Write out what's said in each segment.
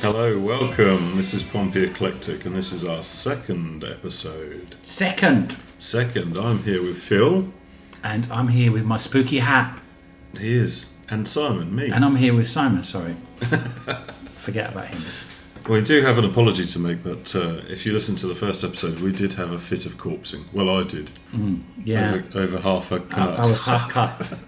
Hello, welcome. This is Pompey Eclectic, and this is our second episode. Second. I'm here with Phil. And I'm here with my spooky hat. He is. And Simon, me. And I'm here with Simon, sorry. Forget about him. We do have an apology to make, but if you listen to the first episode, we did have a fit of corpsing. Well, I did. Yeah. Over half a cut. I was half cut.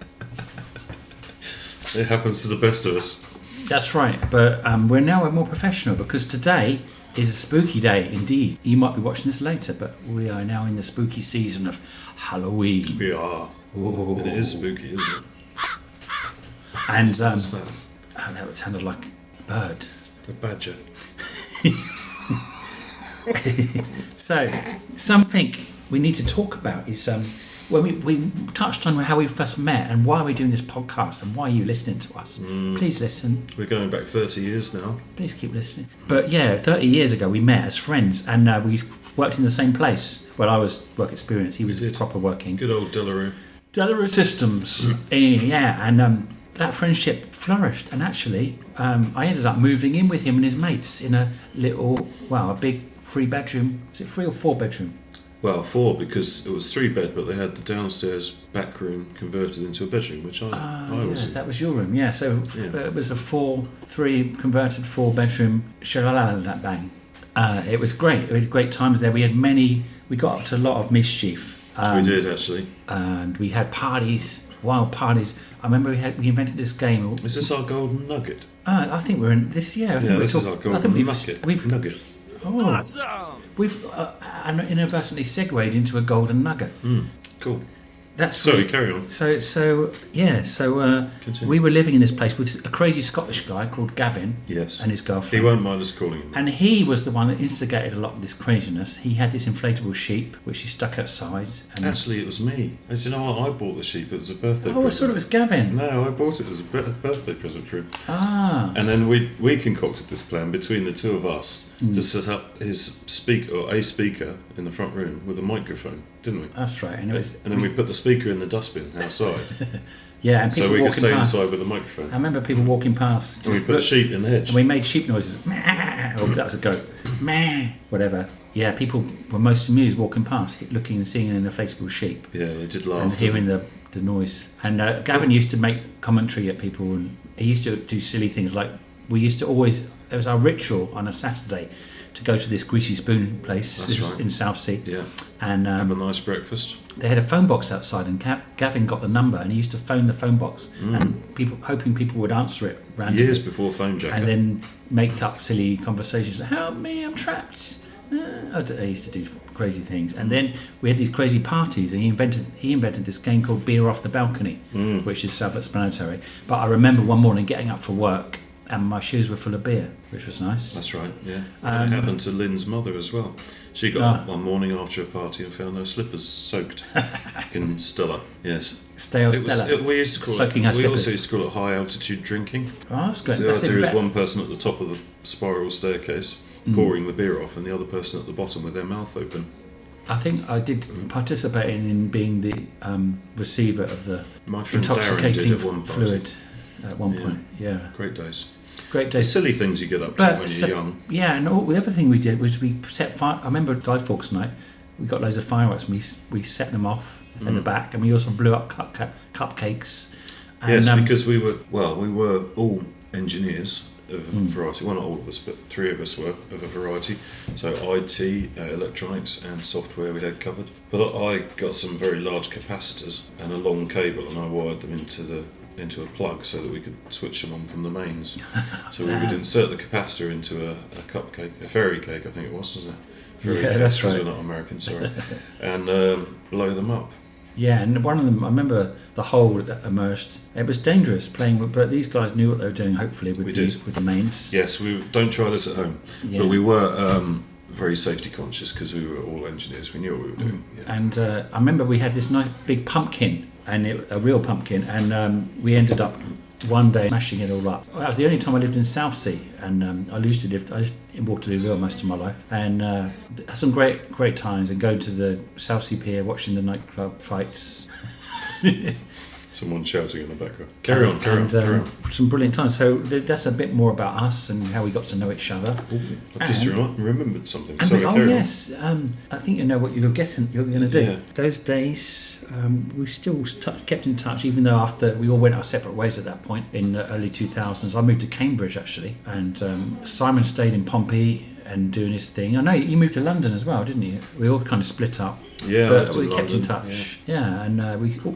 It happens to the best of us. That's right, but we're now more professional because today is a spooky day indeed. You might be watching this later, but we are now in the spooky season of Halloween. We are. Ooh. And it is spooky, isn't it? And What's that? that sounded like a bird. A badger. So, something we need to talk about is when we touched on how we first met and why we're doing this podcast and why are you listening to us. Please listen. We're going back 30 years now. Please keep listening. But yeah, 30 years ago we met as friends and we worked in the same place. Well, I was work experience. He was proper working. Good old Delarue. Delarue Systems. Yeah, and that friendship flourished. And actually, I ended up moving in with him and his mates in a big 3-bedroom. Is it 3 or 4 bedroom? Well, 4 because it was 3-bed, but they had the downstairs back room converted into a bedroom, which I was in. That was your room, yeah. So it was a 3 converted 4-bedroom. That bang. It was great. We had great times there. We got up to a lot of mischief. We did actually, and we had parties, wild parties. I remember we invented this game. Is this our Golden Nugget? I think we're in this year. Yeah, this is our Golden Nugget. Oh, awesome. We've inadvertently segued into a Golden Nugget. Cool. Sorry, carry on. So we were living in this place with a crazy Scottish guy called Gavin. Yes. And his girlfriend. He won't mind us calling him. And he was the one that instigated a lot of this craziness. He had this inflatable sheep which he stuck outside. And actually, it was me. Do you know what? I bought the sheep. It was a birthday present. I thought it was Gavin. No, I bought it as a birthday present for him. Ah. And then we concocted this plan between the two of us to set up a speaker in the front room with a microphone, didn't we? That's right. And then we put the speaker in the dustbin outside. Yeah, and so we could stay inside with the microphone. I remember people walking past. And we put a sheep in the hedge. And we made sheep noises. Oh, that was a goat. Whatever. Yeah, people were most amused walking past, looking and seeing an inflatable sheep. Yeah, they did laugh. And hearing the noise. And Gavin used to make commentary at people, and he used to do silly things like it was our ritual on a Saturday to go to this Greasy Spoon place in Southsea. Yeah. And have a nice breakfast. They had a phone box outside, and Gavin got the number, and he used to phone the phone box, and hoping people would answer it randomly. Years before phone jacker. And then make up silly conversations. Help me, I'm trapped. I used to do crazy things, and then we had these crazy parties, and he invented this game called Beer Off the Balcony, which is self-explanatory. But I remember one morning getting up for work, and my shoes were full of beer, which was nice. That's right, yeah. And it happened to Lynn's mother as well. She got up one morning after a party and found her slippers soaked in Stella. Yes. Stale Stella. We used to call it. We also used to call it high altitude drinking. Oh, that's great. So the idea is one person at the top of the spiral staircase pouring the beer off, and the other person at the bottom with their mouth open. I think I did participate in being the receiver of the intoxicating fluid at one point. Yeah. Great days. Great days. Silly things you get up to when you're young. Yeah, and the other thing we did was we set fire. I remember Guy Fawkes night. We got loads of fireworks and we set them off at the back, and we also blew up cupcakes. And, yes, because we were all engineers of a variety. Well, not all of us, but 3 of us were of a variety. So IT, electronics, and software we had covered. But I got some very large capacitors and a long cable, and I wired them into a plug so that we could switch them on from the mains. So we would insert the capacitor into a cupcake, a fairy cake, I think it was, wasn't it? Fairy cake, that's right. Because we're not American, sorry. And blow them up. Yeah, and one of them, I remember the hole that emerged. It was dangerous playing with, but these guys knew what they were doing, hopefully, with the mains. Yes, we don't try this at home. Yeah. But we were very safety conscious because we were all engineers. We knew what we were doing. Yeah. And I remember we had this nice big pumpkin, a real pumpkin, and we ended up one day smashing it all up. That was the only time I lived in Southsea, and I lived in Waterlooville most of my life, and had some great times, and going to the Southsea Pier, watching the nightclub fights. Someone shouting in the background. Carry on. Some brilliant times. So that's a bit more about us and how we got to know each other. I've just remembered something. And Sorry, carry on. I think you know what you're going to do. Yeah. Those days, we still kept in touch, even though after we all went our separate ways at that point in the early 2000s. I moved to Cambridge actually, and Simon stayed in Pompey and doing his thing. I know you moved to London as well, didn't you? We all kind of split up. Yeah, but we kept in touch. Yeah, and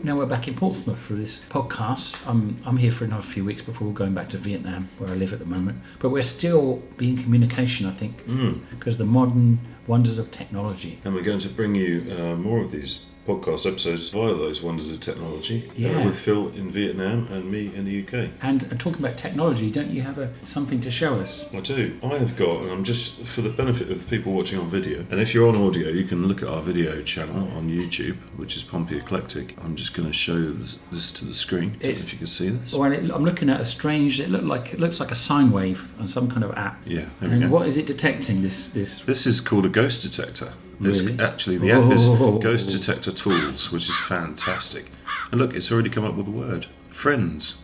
now we're back in Portsmouth for this podcast. I'm here for another few weeks before we're going back to Vietnam, where I live at the moment. But we're still being communication, I think, because the modern wonders of technology. And we're going to bring you more of these podcast episodes via those wonders of technology with Phil in Vietnam and me in the UK. And talking about technology, don't you have something to show us? I do. I have got, and I'm just for the benefit of people watching on video, and if you're on audio, you can look at our video channel on YouTube, which is Pompey Eclectic. I'm just going to show this to the screen. If you can see this. Well, I'm looking at a strange. It looks like a sine wave on some kind of app. Yeah. And what is it detecting? This is called a ghost detector. Really? Actually, the app is Ghost Detector Tools, which is fantastic. And look, it's already come up with a word. Friends.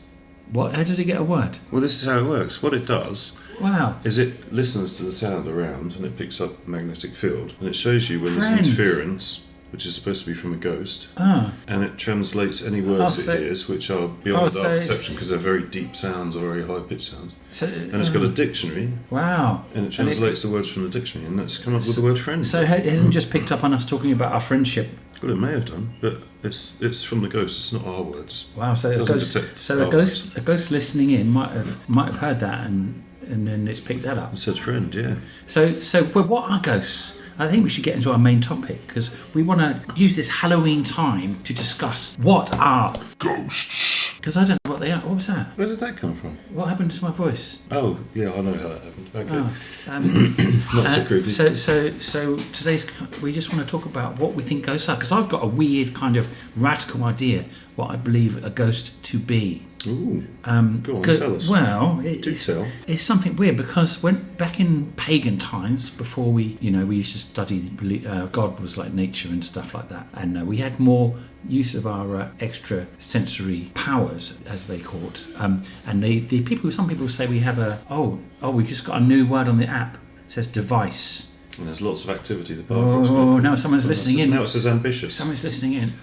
What? How did it get a word? Well, this is how it works. What it does is it listens to the sound around and it picks up a magnetic field. And it shows you when there's interference, which is supposed to be from a ghost. And it translates any words it hears, which are beyond our perception because they're very deep sounds or very high-pitched sounds. And it's got a dictionary. Wow. And it translates the words from the dictionary, and that's come up with the word friend. So it hasn't just picked up on us talking about our friendship. Well, it may have done, but it's from the ghost. It's not our words. Wow. So a ghost listening in might have heard that, and then it's picked that up. It said friend, yeah. So what are ghosts? I think we should get into our main topic because we want to use this Halloween time to discuss what are ghosts. Because I don't know what they are. What was that? Where did that come from? What happened to my voice? Oh, yeah, I know how that happened. Okay. Not so creepy. So we just want to talk about what we think ghosts are, because I've got a weird kind of radical idea what I believe a ghost to be. Ooh. Go on, tell us. Well, it's something weird because back in pagan times, before we used to study God was like nature and stuff like that, and we had more use of our extra sensory powers, as they call it. And some people say we have we just got a new word on the app. It says device. And there's lots of activity. Now someone's listening in. Now it says ambitious. Someone's listening in.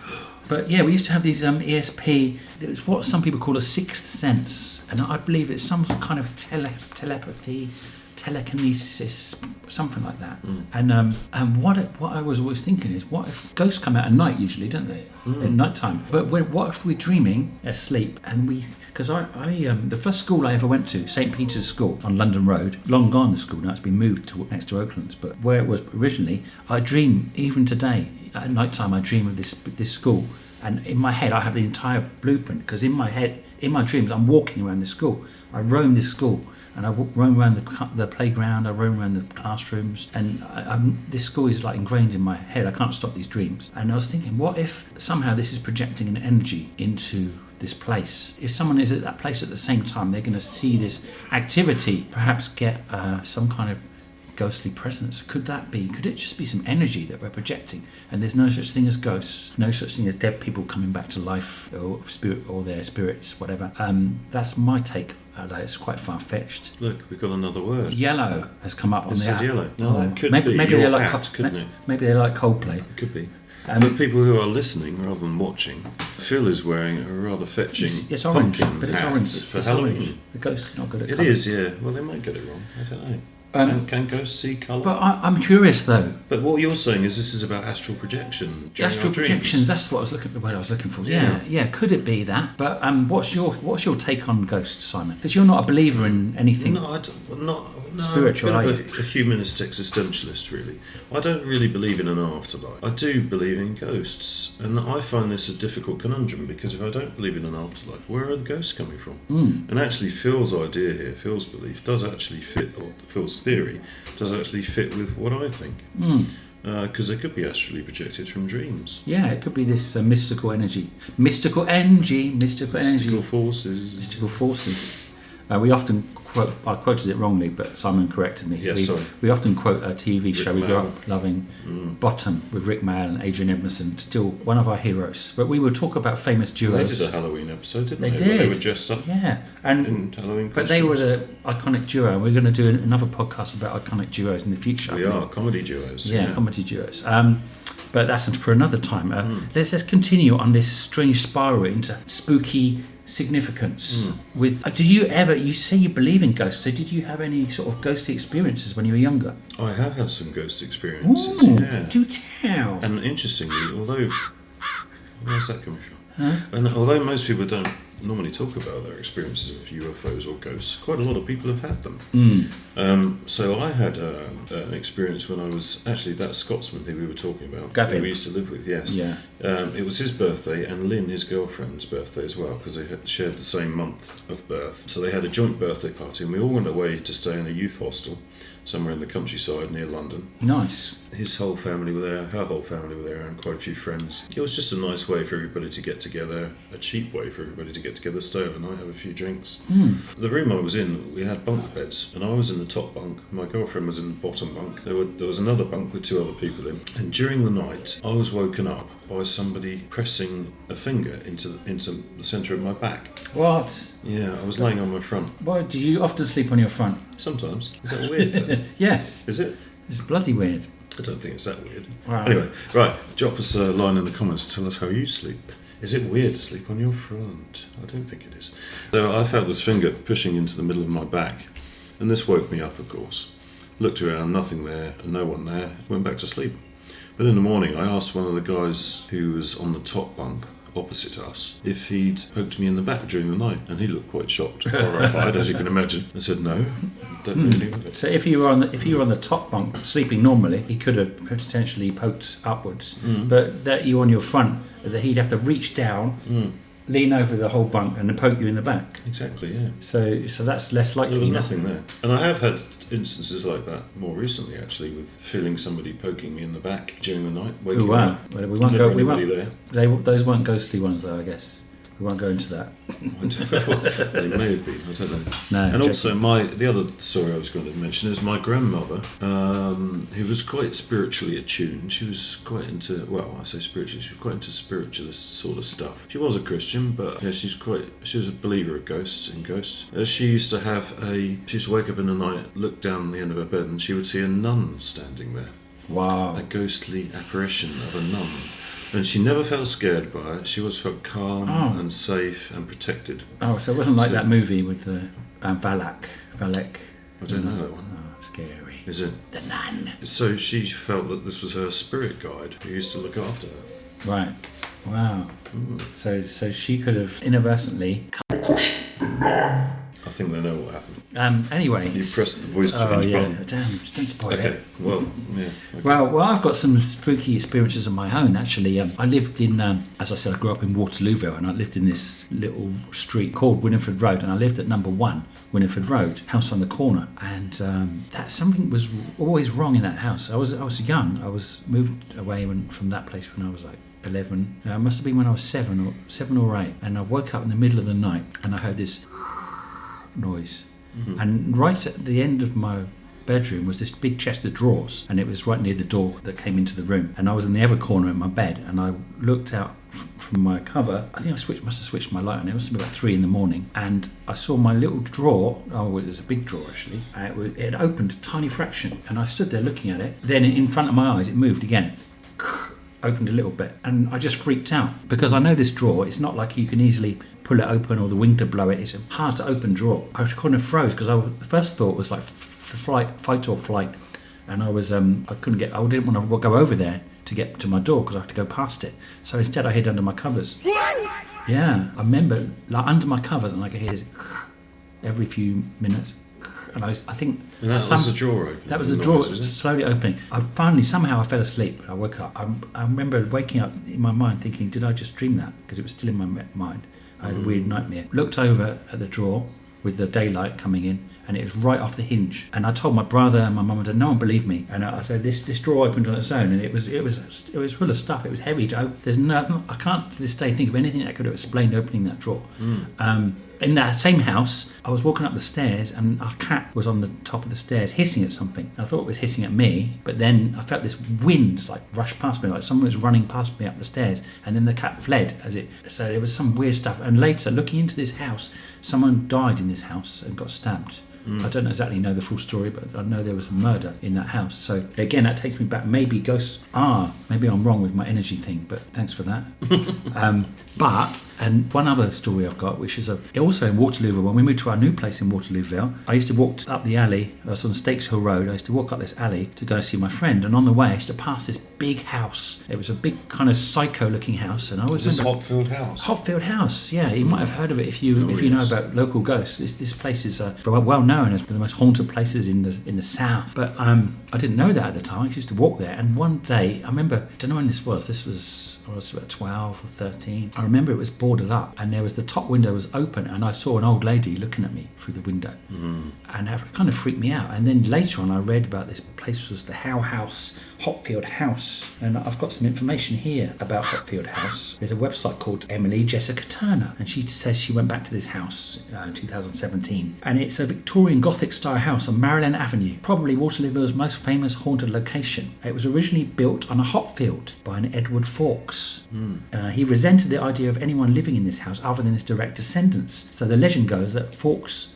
But yeah, we used to have these ESP. It's what some people call a sixth sense, and I believe it's some kind of telepathy, telekinesis, something like that. And what I was always thinking is, what if ghosts come out at night? Usually, don't they? At night time. But what if we're dreaming asleep and we? Because I the first school I ever went to, St. Peter's School on London Road, long gone the school now, it's been moved to next to Oaklands, but where it was originally, I dream, even today, at night time I dream of this school, and in my head I have the entire blueprint, because in my head, in my dreams, I'm walking around this school, I roam this school, and I roam around the playground, I roam around the classrooms, and this school is like ingrained in my head, I can't stop these dreams. And I was thinking, what if somehow this is projecting an energy into this place? If someone is at that place at the same time, they're going to see this activity, perhaps get some kind of ghostly presence. Could it just be some energy that we're projecting? And there's no such thing as ghosts, no such thing as dead people coming back to life, or spirit, or their spirits, whatever. That's my take. It's quite far-fetched. Look, we've got another word. Yellow has come up on the app. Yellow. No, that could maybe be your hat, couldn't it? Maybe they like Coldplay. It could be. For people who are listening rather than watching, Phil is wearing a rather fetching it's orange, pumpkin but it's hat orange. for it's Halloween. Orange. The ghost's not good at It colour. is, yeah. Well, they might get it wrong. I don't know. Can ghosts see colour? But I'm curious though. But what you're saying is this is about astral projection. Astral projections. That's what the word I was looking for. Yeah. Could it be that? But what's your take on ghosts, Simon? Because you're not a believer in anything. No, spiritual. I'm a humanist existentialist, really. I don't really believe in an afterlife. I do believe in ghosts, and I find this a difficult conundrum, because if I don't believe in an afterlife, where are the ghosts coming from? And actually, Phil's idea here, Phil's belief, does actually fit, or Phil's theory does actually fit with what I think. Because they could be astrally projected from dreams. Yeah, it could be this mystical energy. Mystical forces. We often quote, I quoted it wrongly, but Simon corrected me. Yes, sorry. We often quote a TV show we grew Mayall. up loving, Bottom, with Rick Mayall and Adrian Edmondson, still one of our heroes. But we would talk about famous They duos. did a Halloween episode, didn't they? They Where did. they were dressed up Yeah, and in Halloween but they costumes. were the iconic duo, and we're going to do another podcast about iconic duos in the future. I We believe. are comedy duos. Yeah, comedy duos. But that's for another time. Let's continue on this strange spiral into spooky significance. With do you ever? You say you believe in ghosts. So did you have any sort of ghostly experiences when you were younger? I have had some ghost experiences. Ooh, Yeah. do tell. And interestingly, although where's that coming from? And although most people don't normally talk about their experiences of UFOs or ghosts, quite a lot of people have had them. So I had an experience when I was actually that Scotsman who we were talking about, Gavin. who we used to live with. Yes. Yeah. It was his birthday and Lynn, his girlfriend's birthday as well, because they had shared the same month of birth. So they had a joint birthday party, and we all went away to stay in a youth hostel somewhere in the countryside near London. Nice. His whole family were there, her whole family were there, and quite a few friends. It was just a nice way for everybody to get together, a cheap way for everybody to get together, stay overnight, have a few drinks. The room I was in, we had bunk beds, and I was in the top bunk, my girlfriend was in the bottom bunk. There was another bunk with two other people in, and during the night I was woken up by somebody pressing a finger into the centre of my back. What? Yeah, I was laying on my front. Why do you often sleep on your front? Sometimes. Is that weird though? Yes. Is it? It's bloody weird. I don't think it's that weird. Wow. Anyway, right, drop us a line in the comments, tell us how you sleep. Is it weird to sleep on your front? I don't think it is. So I felt this finger pushing into the middle of my back, and this woke me up, of course. Looked around, nothing there, and no one there, went back to sleep. But in the morning, I asked one of the guys who was on the top bunk opposite us if he'd poked me in the back during the night, and he looked quite shocked, horrified, as you can imagine. I said, no, don't do anything with it. So if you were on the top bunk sleeping normally, he could have potentially poked upwards. But that you on your front, that he'd have to reach down, lean over the whole bunk, and then poke you in the back. Exactly, yeah. So that's less likely. There was nothing there. And I have had instances like that more recently, actually, with feeling somebody poking me in the back during the night, waking Oh me wow! up. Well, we won't go. We Anybody won't. there. Those weren't ghostly ones, though. I guess we won't go into that. I don't know. They may have been, I don't know. No, And joking. also, the other story I was going to mention is my grandmother, who was quite spiritually attuned. She was quite into, well, I say spiritually, she was quite into spiritualist sort of stuff. She was a Christian, but yeah, she was a believer of ghosts and ghosts. She used to wake up in the night, look down the end of her bed, and she would see a nun standing there. Wow. A ghostly apparition of a nun. And she never felt scared by it. She always felt calm and safe and protected. Oh, so it wasn't like that movie with the Valak. I don't know that one. Oh, scary. Is it? The nun. So she felt that this was her spirit guide who used to look after her. Right. Wow. So she could have inadvertently. I think they know what happened. Anyway. You pressed the voice Oh change yeah. button. Damn. Don't spoil Okay, it. well, yeah. Okay. Well, I've got some spooky experiences of my own, actually. I lived in, as I said, I grew up in Waterlooville, and I lived in this little street called Winifred Road, and I lived at number 1 Winifred Road, house on the corner. And that something was always wrong in that house. I was young. I was moved away from that place when I was like 11. It must have been when I was 7 or 8. And I woke up in the middle of the night, and I heard this noise. And right at the end of my bedroom was this big chest of drawers, and it was right near the door that came into the room, and I was in the other corner in my bed, and I looked out from my cover. I think must have switched my light on. It must have been about 3 a.m, and I saw my little drawer. Oh, it was a big drawer actually. It had opened a tiny fraction, and I stood there looking at it. Then in front of my eyes it moved again, opened a little bit, and I just freaked out because I know this drawer, it's not like you can easily pull it open or the wind to blow it. It's a hard to open drawer. I kind of froze because the first thought was like fight or flight, and I didn't want to go over there to get to my door because I have to go past it. So instead I hid under my covers. Yeah, I remember like under my covers, and I could hear this every few minutes. And I think And that was the drawer opening. that was the noise, drawer was it? slowly opening. Somehow I fell asleep. I woke up. I remember waking up in my mind thinking, did I just dream that? Because it was still in my mind. I had a weird nightmare. Looked over at the drawer with the daylight coming in, and it was right off the hinge. And I told my brother and my mum, and no one believed me. And I said, this drawer opened on its own, and it was full of stuff. It was heavy to open. I can't to this day think of anything that could have explained opening that drawer. in that same house, I was walking up the stairs and our cat was on the top of the stairs hissing at something. I thought it was hissing at me, but then I felt this wind like rush past me, like someone was running past me up the stairs, and then the cat fled so there was some weird stuff. And later, looking into this house, someone died in this house and got stabbed. I don't exactly know the full story, but I know there was a murder in that house. So again, that takes me back. Maybe ghosts are. Maybe I'm wrong with my energy thing, but thanks for that. And one other story I've got, which is also in Waterlooville. When we moved to our new place in Waterlooville, I used to walk up the alley. I was on Stakes Hill Road. I used to walk up this alley to go see my friend, and on the way, I used to pass this big house. It was a big kind of psycho-looking house, and I always Is this remember Hopfield House? Hopfield House, yeah. You might have heard of it if you know about local ghosts. This place is well known as one of the most haunted places in the south. But I didn't know that at the time. I used to walk there, and one day I remember, I don't know when this was. I was about 12 or 13. I remember it was boarded up, and the top window was open, and I saw an old lady looking at me through the window, and that kind of freaked me out. And then later on, I read about this place was the Howe House, Hopfield House, and I've got some information here about Hopfield House. There's a website called Emily Jessica Turner, and she says she went back to this house in 2017, and it's a Victorian Gothic style house on Maryland Avenue, probably Waterlooville's most famous haunted location. It was originally built on a hop field by an Edward Fawkes. He resented the idea of anyone living in this house other than his direct descendants. So the legend goes that Fawkes'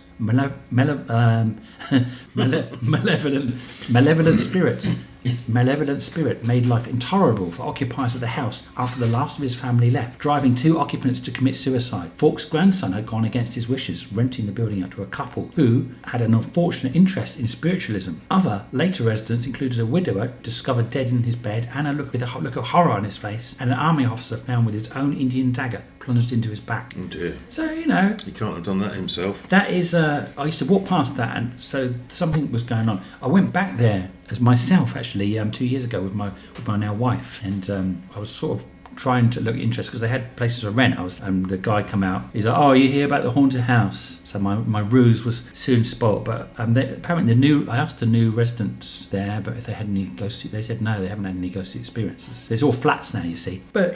malevolent spirit made life intolerable for occupiers of the house after the last of his family left, driving 2 occupants to commit suicide. Fawkes' grandson had gone against his wishes, renting the building out to a couple who had an unfortunate interest in spiritualism. Other later residents included a widower discovered dead in his bed, and a look of horror on his face, and an army officer found with his own Indian dagger plunged into his back. Oh dear. So, He can't have done that himself. that is, I used to walk past that, and so something was going on. I went back there as myself, actually, 2 years ago with my now wife, and I was sort of trying to look interested because they had places to rent. The guy come out. He's like, "Oh, you hear about the haunted house?" So my ruse was soon spoilt. But apparently I asked the new residents there, but if they had any ghostly, they said no, they haven't had any ghostly experiences. It's all flats now, you see. But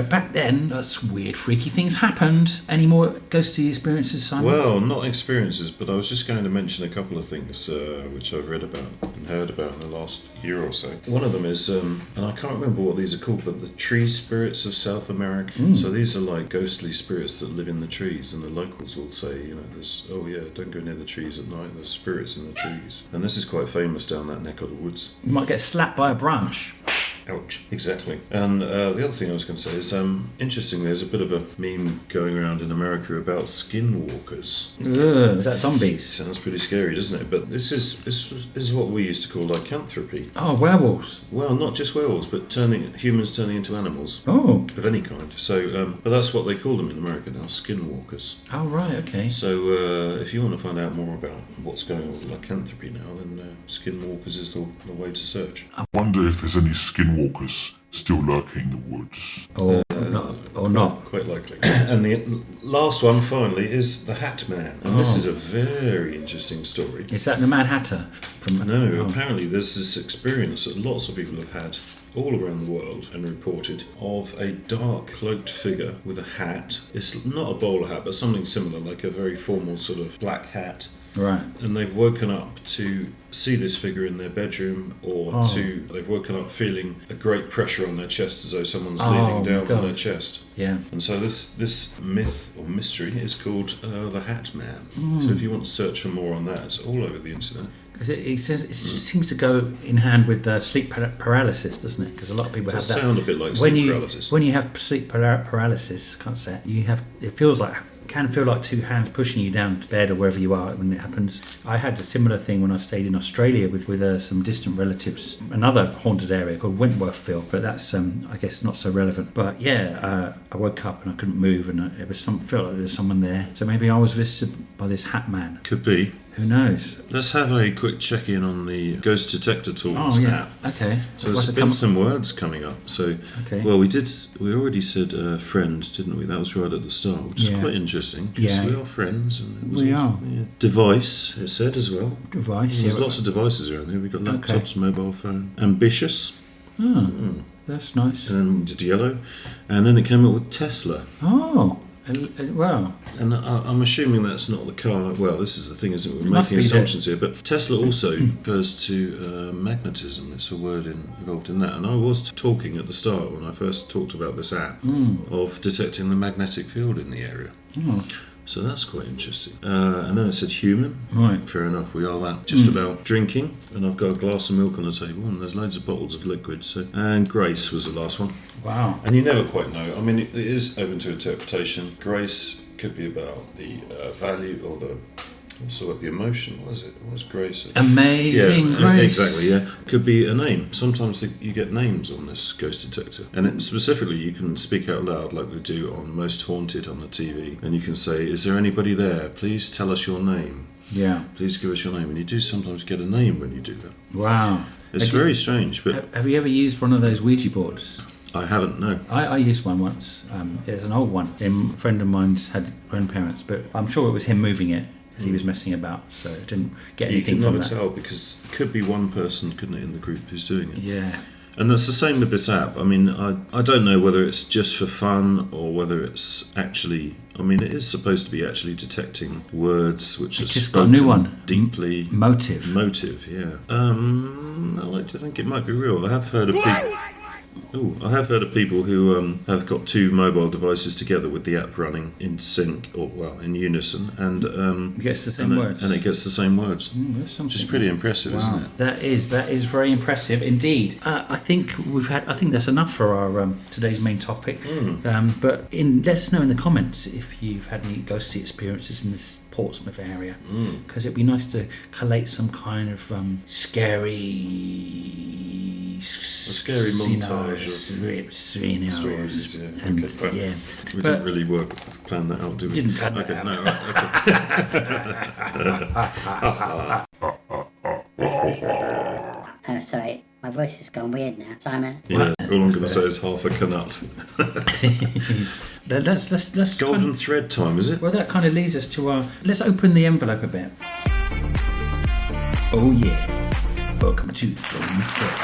back then, weird, freaky things happened. Any more ghostly experiences, Simon? Well, not experiences, but I was just going to mention a couple of things which I've read about and heard about in the last year or so. One of them is, and I can't remember what these are called, but the tree spirits of South America. So these are like ghostly spirits that live in the trees, and the locals will say, don't go near the trees at night, there's spirits in the trees. And this is quite famous down that neck of the woods. You might get slapped by a branch. Ouch. Exactly. And the other thing I was going to say is, interestingly, there's a bit of a meme going around in America about skinwalkers. Ugh, is that zombies? Sounds pretty scary, doesn't it? But this is what we used to call lycanthropy. Oh, werewolves. Well, not just werewolves, but humans turning into animals. Oh. Of any kind. So, but that's what they call them in America now, skinwalkers. Oh, right, okay. So, if you want to find out more about what's going on with lycanthropy now, then skinwalkers is the way to search. I wonder if there's any skinwalkers still lurking in the woods. Or not. Quite likely. And the last one, finally, is the Hat Man. And this is a very interesting story. Is that the Mad Hatter? Apparently there's this experience that lots of people have had all around the world and reported of a dark cloaked figure with a hat. It's not a bowler hat, but something similar, like a very formal sort of black hat. Right. And they've woken up to see this figure in their bedroom, or they've woken up feeling a great pressure on their chest as though someone's leaning down on their chest. Yeah. And so this myth or mystery is called the Hat Man. So if you want to search for more on that, it's all over the internet. Because it just seems to go in hand with sleep paralysis, doesn't it? Because a lot of people have that. Sound a bit like sleep paralysis. When you have sleep paralysis, can't say it. Can feel like 2 hands pushing you down to bed or wherever you are when it happens. I had a similar thing when I stayed in Australia with some distant relatives, another haunted area called Wentworthville, but that's I guess not so relevant. But I woke up and I couldn't move, and it was felt like there was someone there. So maybe I was visited by this Hat Man. Could be. Who knows? Let's have a quick check-in on the Ghost Detector Tools app. Okay. So there's been some words coming up. So, well, we already said friend, didn't we? That was right at the start, which is quite interesting. Yeah. We are friends. And We are. Device, it said as well. Device, There's lots of devices around here. We've got laptops, mobile phone. Ambitious. That's nice. And then we did yellow. And then it came up with Tesla. Oh. Well, And I'm assuming that's not the car. Well, this is the thing, isn't it? We're must making be assumptions here. But Tesla also refers to magnetism. It's a word involved in that. And I was talking at the start, when I first talked about this app, of detecting the magnetic field in the area. So that's quite interesting. And then it said human. Right. Fair enough, we are that. Just about drinking. And I've got a glass of milk on the table, and there's loads of bottles of liquid. So, and grace was the last one. Wow. And you never quite know. I mean, it is open to interpretation. Grace could be about the value or the emotion. What is it? What's grace? Amazing grace. Exactly, yeah. Could be a name. Sometimes you get names on this ghost detector. And specifically, you can speak out loud like they do on Most Haunted on the TV. And you can say, is there anybody there? Please tell us your name. Yeah. Please give us your name. And you do sometimes get a name when you do that. Wow. It's very strange. But Have you ever used one of those Ouija boards? I haven't, no. I used one once. It's an old one. A friend of mine's had grandparents, but I'm sure it was him moving it because he was messing about, so I didn't get anything you from can that. never tell, because it could be one person, couldn't it, in the group who's doing it. Yeah. And that's the same with this app. I mean, I don't know whether it's just for fun or whether it's actually... I mean, it is supposed to be actually detecting words which are just got a new one. Deeply... Motive, yeah. I like to think it might be real. I have heard of people... I have heard of people who have got two mobile devices together with the app running in sync, or in unison, and it gets the same words. And it gets the same words. That's Which is pretty impressive, isn't it? That is very impressive indeed. I think that's enough for our today's main topic. But let us know in the comments if you've had any ghostly experiences in this Portsmouth area, because it'd be nice to collate some kind of scary montage of stories, yeah. and Okay, yeah. We didn't really plan that out, did we? Didn't plan that okay, out. No, right, okay. Sorry, my voice has gone weird now, Simon. Yeah, all I'm going to say is half a canut. Let's Golden thread time, is it? Well, that kind of leads us to our... Let's open the envelope a bit. Oh, yeah. Welcome to the Golden Thread.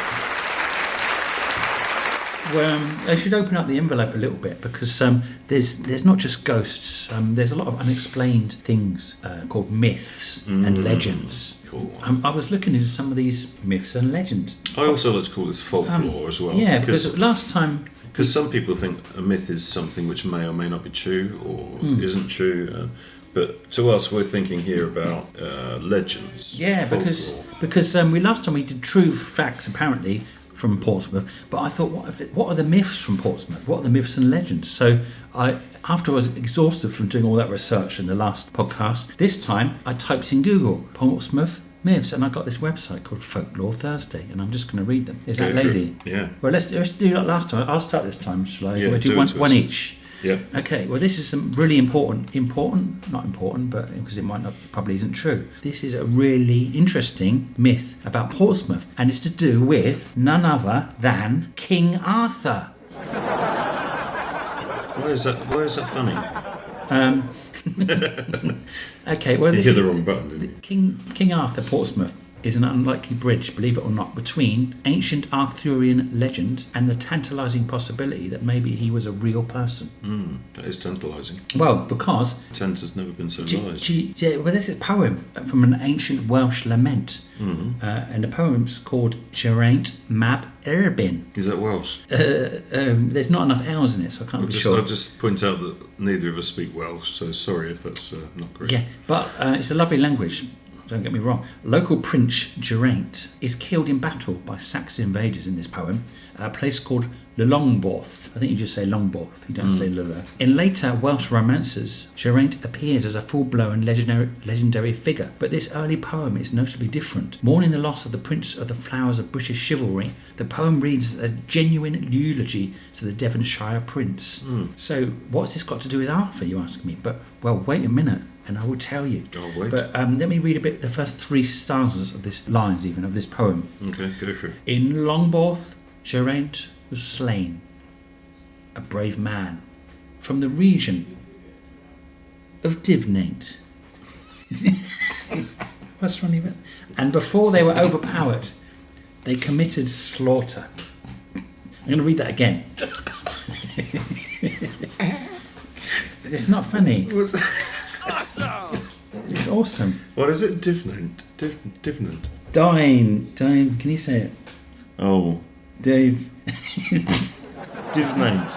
Well, I should open up the envelope a little bit, because there's not just ghosts. There's a lot of unexplained things called myths and legends. Cool. I was looking into some of these myths and legends. I also like to call this folklore as well. Yeah, because last time... Because some people think a myth is something which may or may not be true or isn't true. But to us, we're thinking here about legends. Yeah, folklore. because last time we did true facts, apparently, from Portsmouth. But I thought, what are the myths from Portsmouth? What are the myths and legends? So after I was exhausted from doing all that research in the last podcast, this time I typed in Google, Portsmouth myths, and I got this website called Folklore Thursday, and I'm just going to read them. Is that lazy? Yeah. Well, let's do that last time. I'll start this time, shall I? Yeah, We'll do one each. Yeah. Okay, well, this is some really not important, but because it probably isn't true. This is a really interesting myth about Portsmouth, and it's to do with none other than King Arthur. Why is that funny? Okay, well, You hit the wrong button, didn't you? King Arthur, Portsmouth, is an unlikely bridge, believe it or not, between ancient Arthurian legend and the tantalising possibility that maybe he was a real person. That is tantalising. Well, because... Tent has never been so nice. Well, there's a poem from an ancient Welsh lament, and the poem's called Geraint Mab Erbyn. Is that Welsh? There's not enough L's in it, so I can't be sure. I'll just point out that neither of us speak Welsh, so sorry if that's not great. Yeah, but it's a lovely language. Don't get me wrong. Local Prince Geraint is killed in battle by Saxon invaders in this poem at a place called Longborth. I think you just say Longborth, you don't say Lula. In later Welsh romances, Geraint appears as a full-blown legendary figure, but this early poem is notably different. Mourning the loss of the Prince of the Flowers of British chivalry, the poem reads as a genuine eulogy to the Devonshire prince. So what's this got to do with Arthur, you ask me? But, well, wait a minute, and I will tell you. I'll wait. But let me read a bit, the first three stanzas of this of this poem. Okay, go for it. In Longborth, Geraint was slain, a brave man, from the region of Divnate. What's funny about? And before they were overpowered, they committed slaughter. I'm going to read that again. It's not funny. It's awesome. What is it? Divinant. Dine. Can you say it? Oh. Dave. Divinant.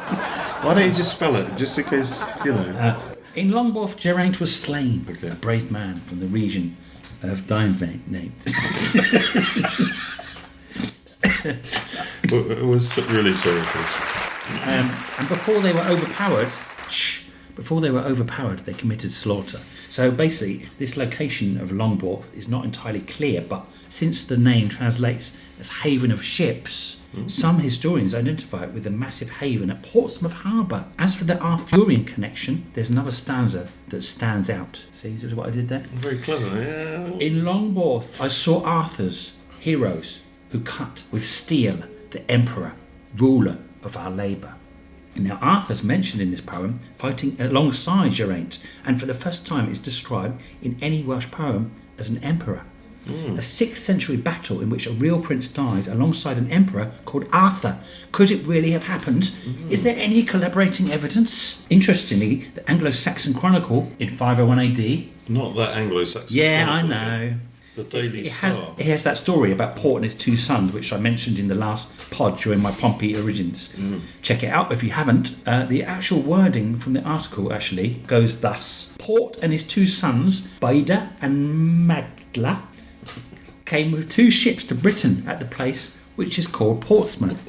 Why don't you just spell it, just in case, you know. In Longbourth, Geraint was slain. Okay. A brave man from the region of Divinant. It was really sorry for this. And before they were overpowered, they committed slaughter. So basically, this location of Longbourth is not entirely clear, but since the name translates as haven of ships, some historians identify it with a massive haven at Portsmouth Harbour. As for the Arthurian connection, there's another stanza that stands out. See, this is what I did there? Very clever, yeah. In Longbourth, I saw Arthur's heroes who cut with steel the emperor, ruler of our labour. Now, Arthur's mentioned in this poem fighting alongside Geraint, and for the first time it's described in any Welsh poem as an emperor. A 6th century battle in which a real prince dies alongside an emperor called Arthur. Could it really have happened? Is there any collaborating evidence? Interestingly, the Anglo-Saxon Chronicle in 501 AD... Not that Anglo-Saxon. Yeah, Chronicle, I know. The Daily Star. It has that story about Port and his 2 sons, which I mentioned in the last pod during my Pompey Origins. Check it out if you haven't. The actual wording from the article actually goes thus. Port and his 2 sons, Baida and Magla, came with 2 ships to Britain at the place which is called Portsmouth.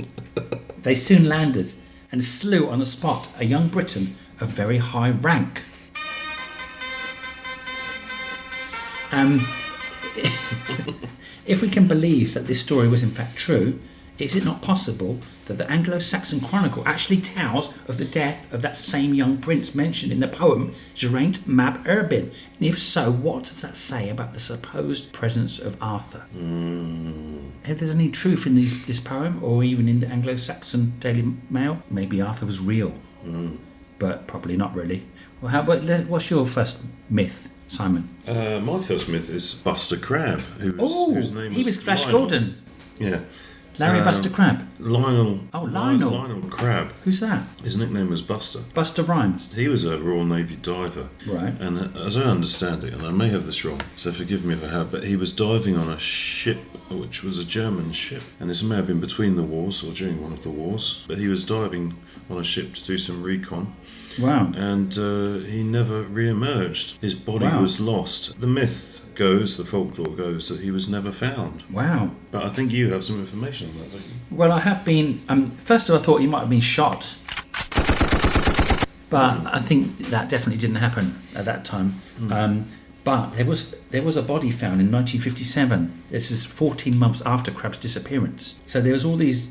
They soon landed and slew on the spot a young Briton of very high rank. If we can believe that this story was in fact true, is it not possible that the Anglo-Saxon Chronicle actually tells of the death of that same young prince mentioned in the poem Geraint Mab Erbyn? And if so, what does that say about the supposed presence of Arthur? If there's any truth in this poem, or even in the Anglo-Saxon Daily Mail, maybe Arthur was real, but probably not really. Well, what's your first myth, Simon? My first myth is Buster Crabbe, whose name he was Flash Lionel. Gordon. Yeah. Larry Buster Crabbe. Lionel. Oh, Lionel. Lionel Crabbe. Who's that? His nickname was Buster. Buster Rhymes. He was a Royal Navy diver. Right. And as I understand it, and I may have this wrong, so forgive me if I have, but he was diving on a ship, which was a German ship. And this may have been between the wars, or during one of the wars. But he was diving on a ship to do some recon. Wow. And he never re-emerged. His body Wow. was lost. The myth goes, the folklore goes, that he was never found. Wow. But I think you have some information on that, don't you? Well, I have been... first of all, I thought he might have been shot. But I think that definitely didn't happen at that time. But there was a body found in 1957. This is 14 months after Crabbe's disappearance. So there was all these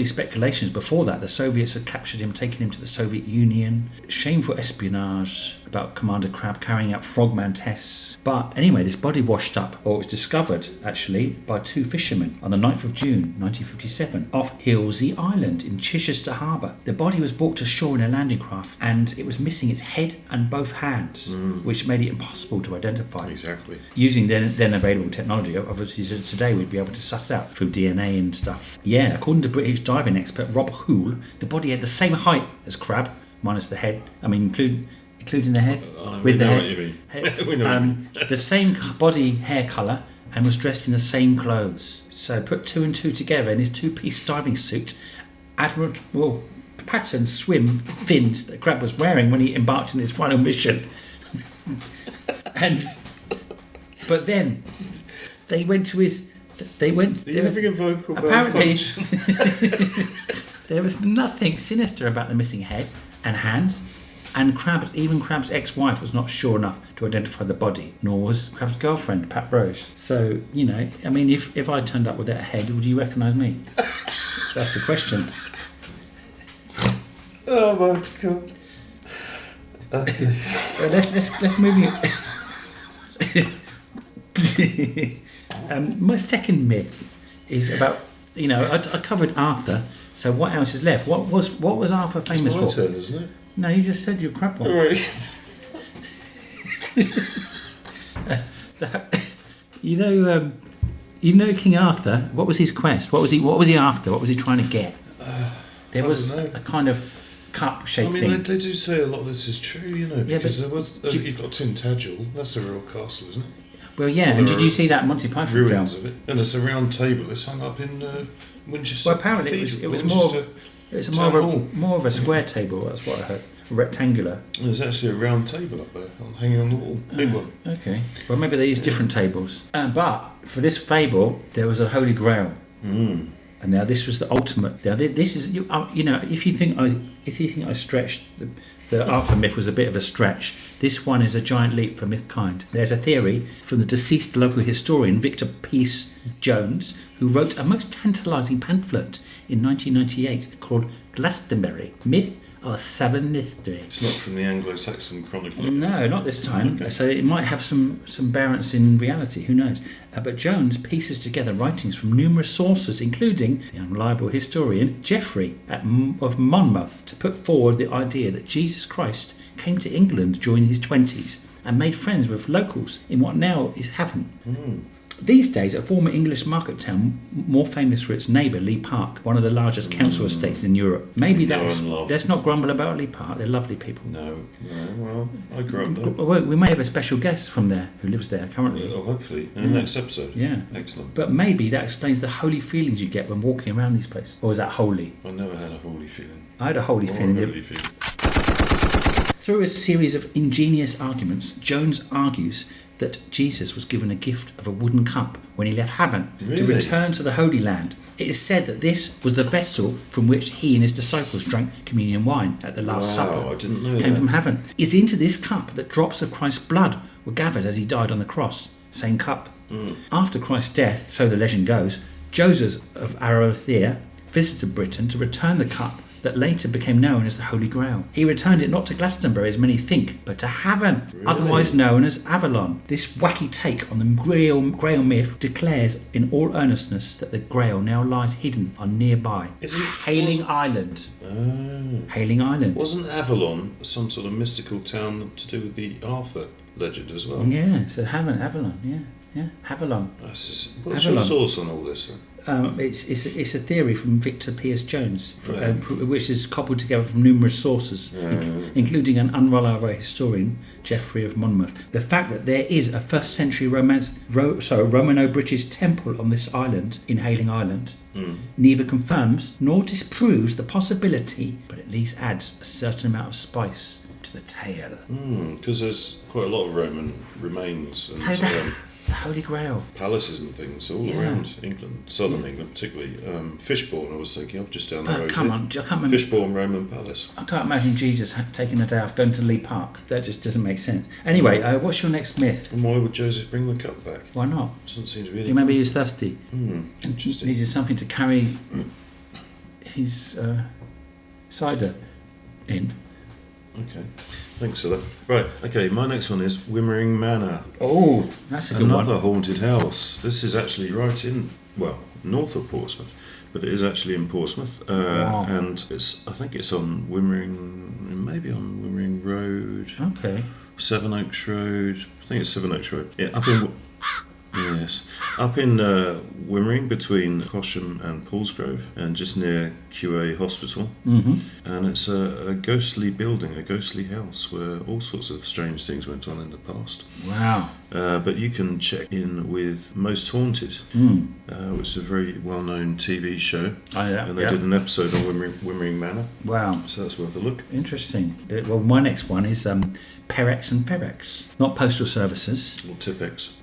speculations before that. The Soviets had captured him, taken him to the Soviet Union. Shameful espionage about Commander Crabbe carrying out frogman tests. But anyway, this body washed up, or it was discovered actually by 2 fishermen on the 9th of June 1957 off Hillsey Island in Chichester Harbour. The body was brought to shore in a landing craft, and it was missing its head and both hands, which made it impossible to identify. Exactly. Using then available technology, obviously today we'd be able to suss out through DNA and stuff. Yeah, according to British diving expert Rob Hoole, the body had the same height as Crabbe, minus the head. I mean, including the head. We know what you mean. We know what you mean. The same body hair colour, and was dressed in the same clothes. So put 2 and 2 together in his 2-piece diving suit, admirable pattern swim fins that Crabbe was wearing when he embarked on his final mission. But then they went to his. They went. Are you having a vocal apparently, malfunction? there was nothing sinister about the missing head and hands, and Crabbe's ex-wife was not sure enough to identify the body, nor was Crabbe's girlfriend, Pat Rose. So, you know, I mean, if I turned up without a head, would you recognise me? That's the question. Oh my god. Okay. Well, let's move on. My second myth is about, you know, I covered Arthur. So what else is left? What was Arthur famous It's my for? turn, isn't it? No, you just said you're crap one. All right. You know King Arthur. What was his quest? What was he after? What was he trying to get? There was don't know. a kind of cup-shaped I mean, thing. they do say a lot of this is true, you know, because but there was you've got Tintagel. That's a real castle, isn't it? Well, yeah. Well, And there did you are see that Monty Python film? ruins of it, and it's a round table. It's hung up in Winchester. Well, apparently it was Winchester more Town more of a square table. That's what I heard. Rectangular. There's actually a round table up there, hanging on the wall. Big one. Okay. Well, maybe they use different tables. But for this fable, there was a Holy Grail. And now this was the ultimate. Now this is you know if you think I stretched the Arthur myth was a bit of a stretch. This one is a giant leap for mythkind. There's a theory from the deceased local historian Victor Peace Jones, who wrote a most tantalising pamphlet in 1998 called Glastonbury: Myth or Seven Mystery. It's not from the Anglo-Saxon Chronicle. No, not this time. Okay. So it might have some bearance in reality. Who knows? But Jones pieces together writings from numerous sources, including the unreliable historian Geoffrey of Monmouth, to put forward the idea that Jesus Christ came to England during his 20s and made friends with locals in what now is Havant. These days, a former English market town, more famous for its neighbour, Lee Park, one of the largest council estates in Europe. Maybe let's not grumble about Lee Park. They're lovely people. No, well, I grew up there. Well, we may have a special guest from there who lives there currently. Oh, hopefully, in the next episode. Yeah. Excellent. But maybe that explains the holy feelings you get when walking around these places. Or is that holy? I never had a holy feeling. I had a holy Or feeling. a holy feeling. Through a series of ingenious arguments, Jones argues that Jesus was given a gift of a wooden cup when he left Havant to Really? return to the Holy Land. It is said that this was the vessel from which he and his disciples drank communion wine at the Last Wow, Supper. I didn't know Came that. from Havant. It's into this cup that drops of Christ's blood were gathered as he died on the cross. Same cup. After Christ's death, so the legend goes, Joseph of Arimathea visited Britain to return the cup that later became known as the Holy Grail. He returned it not to Glastonbury as many think, but to Havant, Really? otherwise known as Avalon. This wacky take on the Grail myth declares in all earnestness that the Grail now lies hidden on nearby Hailing Island. Hailing Island. Wasn't Avalon some sort of mystical town to do with the Arthur legend as well? Yeah, so Avalon, yeah, Avalon. What's your Avalon. source on all this then? It's a theory from Victor Pearce Jones, which is cobbled together from numerous sources, including an unreliable historian, Geoffrey of Monmouth. The fact that there is a first-century Romano-British temple on this island, in Hailing Island, neither confirms nor disproves the possibility, but at least adds a certain amount of spice to the tale. Because there's quite a lot of Roman remains and So the Holy Grail. palaces and things all around England, southern England particularly. Fishbourne, I was thinking of, just down the road. Come here. on, I can't remember. Fishbourne Roman Palace. I can't imagine Jesus taking a day off going to Lee Park. That just doesn't make sense. Anyway, what's your next myth? And why would Joseph bring the cup back? Why not? Doesn't seem to be any. You remember he was thirsty. Interesting. Needed something to carry his cider in. Okay, thanks for that. Right, okay, my next one is Wimmering Manor. Oh, that's a good Another one. haunted house. This is actually right in, north of Portsmouth, but it is actually in Portsmouth. Wow. And I think it's on maybe on Wimmering Road, Okay. Sevenoaks Road. I think it's Sevenoaks Road. Yeah, up in Wimmering, between Cosham and Paulsgrove, and just near QA Hospital. And it's a ghostly building, a ghostly house where all sorts of strange things went on in the past. Wow. But you can check in with Most Haunted, which is a very well-known TV show, and they did an episode on Wimmering Manor. Wow. So that's worth a look. Interesting. Well, my next one is Perex and Ferex, not postal services. Or Tipex.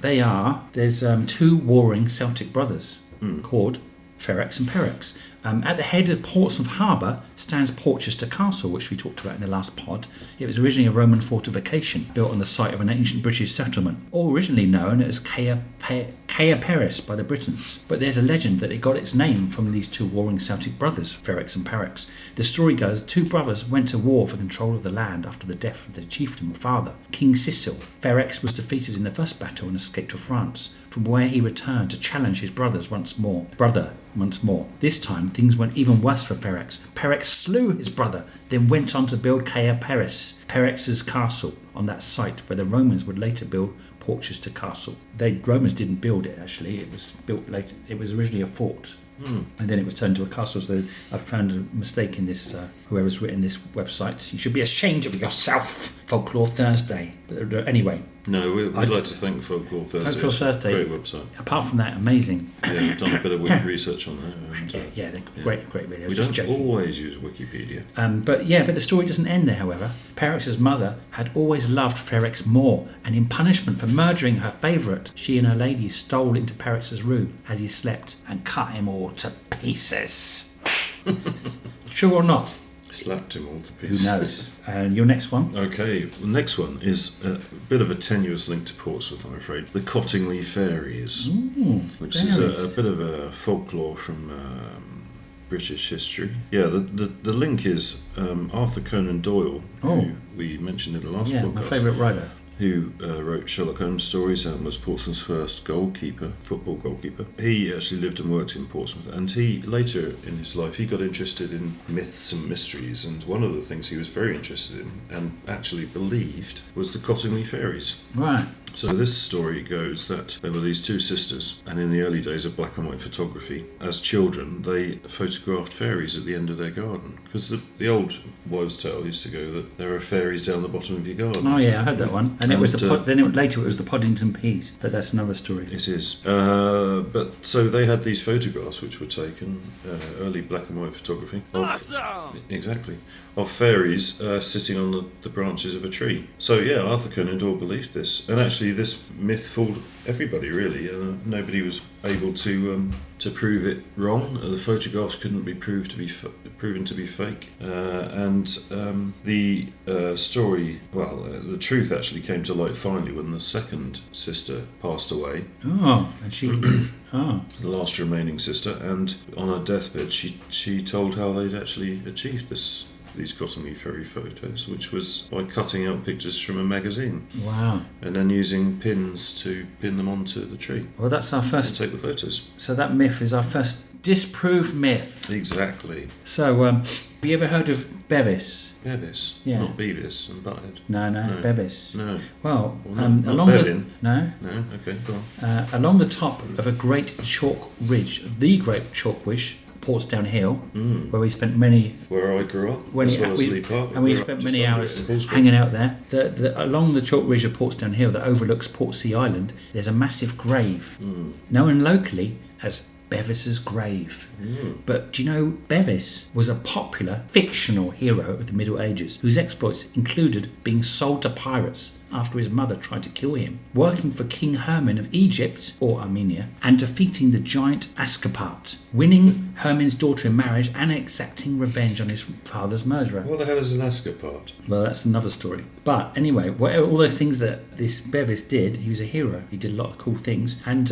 There's two warring Celtic brothers called Ferex and Perex. At the head of Portsmouth Harbour stands Portchester Castle, which we talked about in the last pod. It was originally a Roman fortification built on the site of an ancient British settlement, all originally known as Caia Paris by the Britons. But there's a legend that it got its name from these two warring Celtic brothers, Ferex and Perex. The story goes two brothers went to war for control of the land after the death of their chieftain father, King Cecil. Ferex was defeated in the first battle and escaped to France, from where he returned to challenge his brother once more. This time things went even worse for Ferex. Perex slew his brother, then went on to build Caia Paris, Perex's castle, on that site where the Romans would later build Portchester Castle. The Romans didn't build it actually, it was built later. It was originally a fort And then it was turned into a castle. So I've found a mistake in this. Whoever's written this website, you should be ashamed of yourself. Folklore Thursday. But anyway. No, we'd like to thank Folklore Thursday. Folklore Thursday. Great website. Apart from that, amazing. Yeah, we've done a bit of research on that. And, Yeah, they're great videos. We Just don't joking. always use Wikipedia. But the story doesn't end there, however. Perrex's mother had always loved Ferrex more, and in punishment for murdering her favourite, she and her lady stole into Perrex's room as he slept and cut him all to pieces. True or not? Slapped him all to Who pieces. knows? And your next one? Okay, the next one is a bit of a tenuous link to Portsmouth, I'm afraid. The Cottingley Fairies, which is a bit of a folklore from British history. Yeah, the link is Arthur Conan Doyle, who we mentioned in the last podcast. My favourite writer. Who wrote Sherlock Holmes stories and was Portsmouth's first football goalkeeper. He actually lived and worked in Portsmouth, and he later in his life he got interested in myths and mysteries, and one of the things he was very interested in and actually believed was the Cottingley Fairies. Right. So this story goes that there were these two sisters, and in the early days of black and white photography, as children, they photographed fairies at the end of their garden. Because the old wives' tale used to go that there are fairies down the bottom of your garden. Oh yeah, I heard that one. And it was later it was the Poddington Peas, but that's another story. It is. But so they had these photographs which were taken, early black and white photography. Exactly. Of fairies sitting on the branches of a tree. So yeah, Arthur Conan Doyle believed this, and actually this myth fooled everybody really. Nobody was able to prove it wrong. The photographs couldn't be proven to be fake, and the story. Well, the truth actually came to light finally when the second sister passed away. Oh, and she. Oh. The last remaining sister, and on her deathbed, she told how they'd actually achieved these Cottingley Fairy photos, which was by cutting out pictures from a magazine. Wow. And then using pins to pin them onto the tree. Well, that's our first. And take the photos. So that myth is our first disproved myth. Exactly. So, have you ever heard of Bevis? Bevis? Yeah. Not Beavis and Butthead? No, Bevis. No. Well, not along Bevin. No, okay, go on. along the top of a great chalk ridge, the Great Chalk Ridge, Portsdown Hill, where we spent many. Where I grew up, as well as Lee Park. And we spent many hours hanging out there. Along the chalk ridge of Portsdown Hill that overlooks Portsea Island, there's a massive grave, known locally as Bevis's grave. But do you know Bevis was a popular fictional hero of the Middle Ages whose exploits included being sold to pirates after his mother tried to kill him, working for King Herman of Egypt or Armenia, and defeating the giant Ascapart, winning Herman's daughter in marriage and exacting revenge on his father's murderer. What the hell is an Ascapart? Well, that's another story. But anyway, all those things that this Bevis did, he was a hero. He did a lot of cool things. And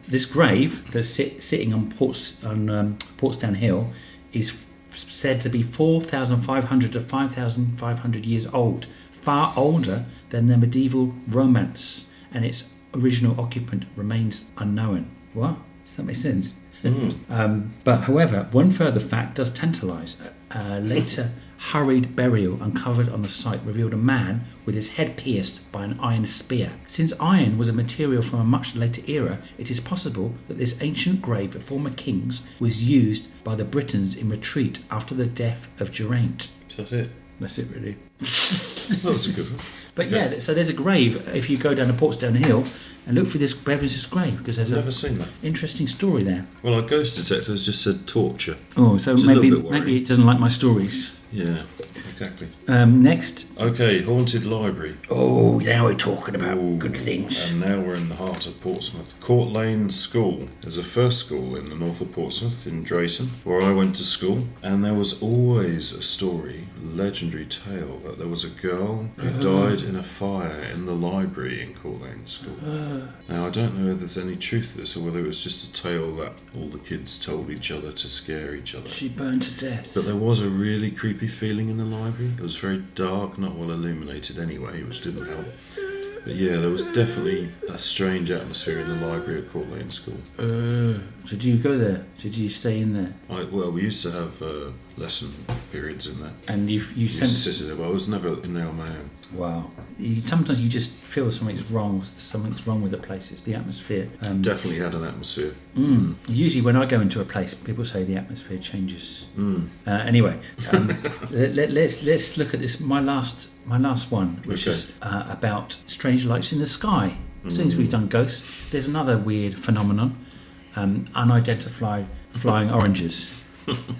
this grave that's sitting on Portsdown Hill is said to be 4,500 to 5,500 years old, far older than the medieval romance, and its original occupant remains unknown. What? Does that make sense? But however, one further fact does tantalise. Later hurried burial uncovered on the site revealed a man with his head pierced by an iron spear. Since iron was a material from a much later era, it is possible that this ancient grave of former kings was used by the Britons in retreat after the death of Geraint. Is that it? That's it, really. That was a good one. But yeah, so there's a grave if you go down to Portsdown Hill and look for this Bevis's grave, because there's Never seen that. interesting story there. Well, our ghost detector has just said torture. Oh, so Which is a maybe little bit worrying. it doesn't like my stories. Yeah, exactly. Next. Okay, haunted library. Oh, now we're talking about Ooh, good things. And now we're in the heart of Portsmouth. Court Lane School. There's a first school in the north of Portsmouth, in Drayton, where I went to school. And there was always a story, a legendary tale, that there was a girl who died in a fire in the library in Court Lane School. Now, I don't know if there's any truth to this or whether it was just a tale that all the kids told each other to scare each other. She burned to death. But there was a really creepy feeling in the library. It was very dark, not well illuminated anyway, which didn't help. But yeah, there was definitely a strange atmosphere in the library at Court Lane School. Did you go there? Did you stay in there? Well, we used to have lesson periods in there. And you I used to sent... sit in there, but I was never in there on my own. Wow. Sometimes you just feel something's wrong with the place. It's the atmosphere. Definitely had an atmosphere. Usually when I go into a place, people say the atmosphere changes. Anyway, let's look at this. My last one, which is about strange lights in the sky. Since we've done ghosts, there's another weird phenomenon, unidentified flying oranges.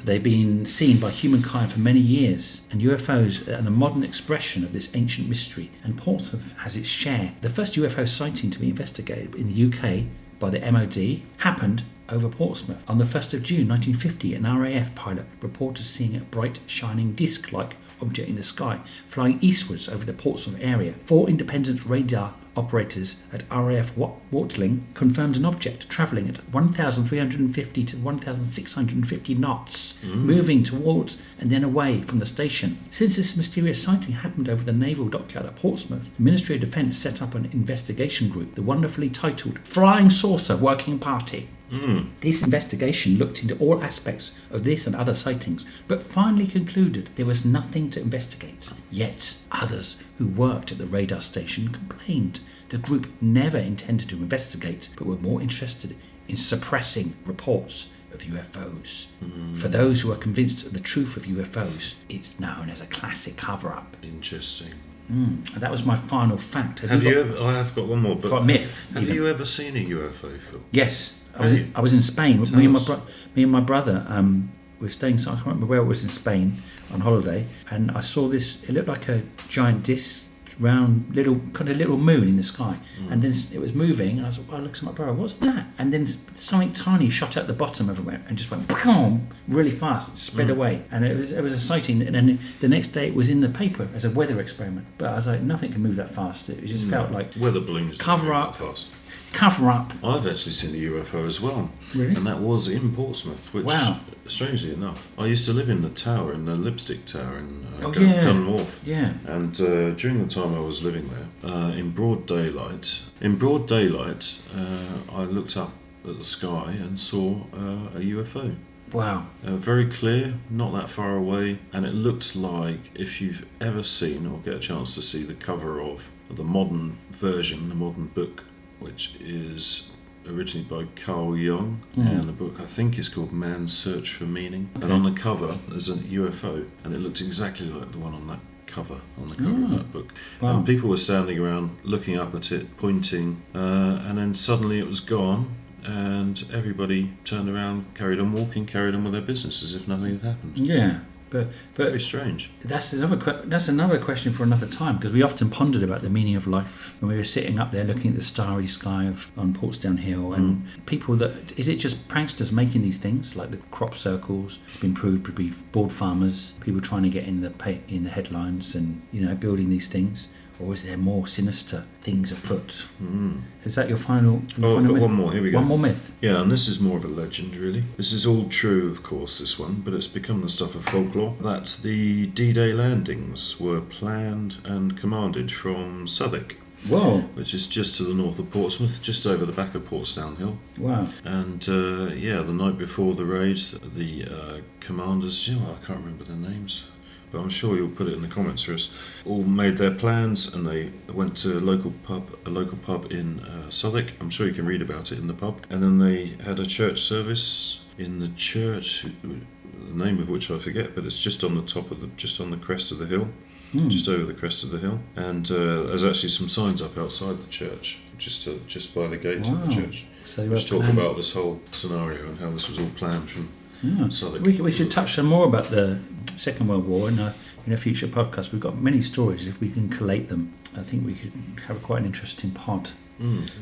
They've been seen by humankind for many years, and UFOs are the modern expression of this ancient mystery, and Portsmouth has its share. The first UFO sighting to be investigated in the UK by the MOD happened over Portsmouth. On the 1st of June 1950, an RAF pilot reported seeing a bright, shining disc-like object in the sky, flying eastwards over the Portsmouth area. 4 independent radar operators at RAF Wartling confirmed an object travelling at 1,350 to 1,650 knots, moving towards and then away from the station. Since this mysterious sighting happened over the naval dockyard at Portsmouth, the Ministry of Defence set up an investigation group, the wonderfully titled Flying Saucer Working Party. This investigation looked into all aspects of this and other sightings, but finally concluded there was nothing to investigate. Yet others who worked at the radar station complained the group never intended to investigate, but were more interested in suppressing reports of UFOs. For those who are convinced of the truth of UFOs, it's known as a classic cover-up. Interesting. That was my final fact. Have you ever? I have got one more. But For a myth. Have you ever seen a UFO, Phil? Yes. I was in Spain. Me and my brother were staying. I can't remember where it was in Spain on holiday, and I saw this. It looked like a giant disc, round little moon in the sky, and then it was moving. And I was like, "Well, look at my brother. What's that?" And then something tiny shot out the bottom everywhere and just went boom, really fast, sped away. And it was a sighting. And then the next day it was in the paper as a weather experiment. But I was like, nothing can move that fast. It just felt like weather balloons cover don't move up. that fast. Cover up. I've actually seen a UFO as well. Really? And that was in Portsmouth, which, strangely enough, I used to live in the tower, in the Lipstick Tower in Gun Wharf. Yeah. And during the time I was living there, in broad daylight, I looked up at the sky and saw a UFO. Wow. Very clear, not that far away, and it looked like, if you've ever seen or get a chance to see the cover of the modern version, the modern book, which is originally by Carl Jung, and the book I think is called Man's Search for Meaning. Okay. And on the cover there's a UFO, and it looked exactly like the one on that cover, of that book. Wow. And people were standing around looking up at it, pointing, and then suddenly it was gone, and everybody turned around, carried on walking, carried on with their business as if nothing had happened. Yeah. But very strange. That's another question for another time, because we often pondered about the meaning of life when we were sitting up there looking at the starry sky on Portsdown Hill, and people is it just pranksters making these things like the crop circles? It's been proved to be bored farmers, people trying to get in the headlines and building these things. Or is there more sinister things afoot? Is that your final? I've got myth? one more. Here we go. One more myth. Yeah, and this is more of a legend, really. This is all true, of course, this one, but it's become the stuff of folklore. That the D-Day landings were planned and commanded from Southwark. Whoa. Which is just to the north of Portsmouth, just over the back of Portsdown Hill. Wow. And the night before the raid, the commanders, I can't remember their names, but I'm sure you'll put it in the comments for us, all made their plans, and they went to a local pub in Southwark. I'm sure you can read about it in the pub. And then they had a church service in the church, the name of which I forget, but it's just on the crest of the hill, just over the crest of the hill. And there's actually some signs up outside the church, just by the gate of the church, which talk about this whole scenario and how this was all planned from Southwark. We should touch some more about the Second World War in a future podcast. We've got many stories. If we can collate them, I think we could have quite an interesting pod.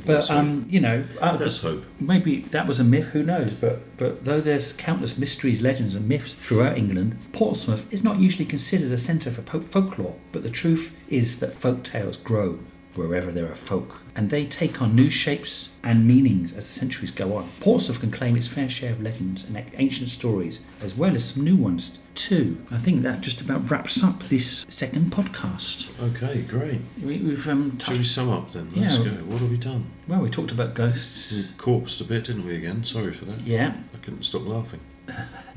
But let's hope. Maybe that was a myth. Who knows? But though there's countless mysteries, legends, and myths throughout England, Portsmouth is not usually considered a centre for folklore. But the truth is that folk tales grow wherever there are folk, and they take on new shapes and meanings as the centuries go on. Portsmouth can claim its fair share of legends and ancient stories, as well as some new ones too. I think that just about wraps up this second podcast. Okay, great. We've Shall we sum up then? Let's go. What have we done? Well, we talked about ghosts. We corpsed a bit, didn't we, again? Sorry for that. Yeah. I couldn't stop laughing.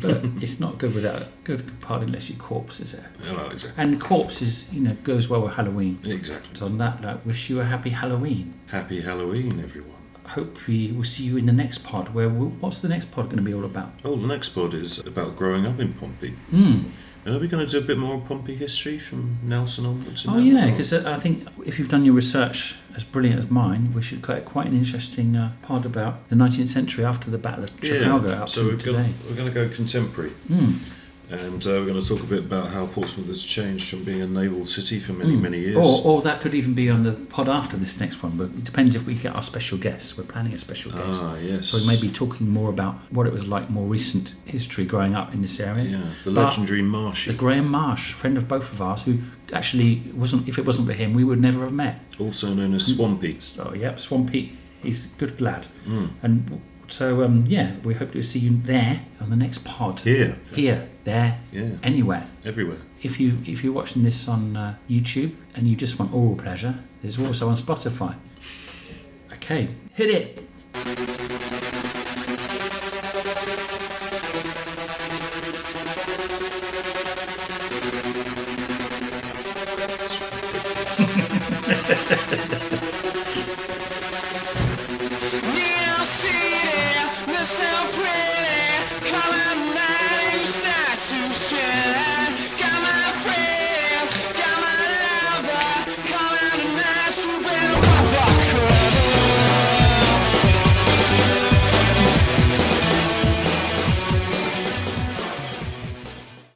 But it's not good without a good party unless you corpse, is it? Well, exactly. And corpse is, goes well with Halloween. Exactly. So on that note, wish you a happy Halloween. Happy Halloween, everyone. Hope we will see you in the next pod. What's the next pod going to be all about? Oh, the next pod is about growing up in Pompey. And are we going to do a bit more Pompey history from Nelson onwards? Oh yeah, because I think if you've done your research as brilliant as mine, we should get quite an interesting pod about the 19th century after the Battle of Trafalgar up to today. We're going to go contemporary. And we're going to talk a bit about how Portsmouth has changed from being a naval city for many, many years. Or that could even be on the pod after this next one, but it depends if we get our special guests. We're planning a special guest. Ah, yes. So we may be talking more about what it was like, more recent history growing up in this area. Yeah, the legendary Marshy. The Graham Marsh, friend of both of ours, who actually if it wasn't for him, we would never have met. Also known as Swampy. Oh, yep, Swampy. He's a good lad. And so, we hope to see you there on the next pod. Here, there, anywhere. Everywhere. If you're watching this on YouTube and you just want oral pleasure, there's also on Spotify. Okay, hit it.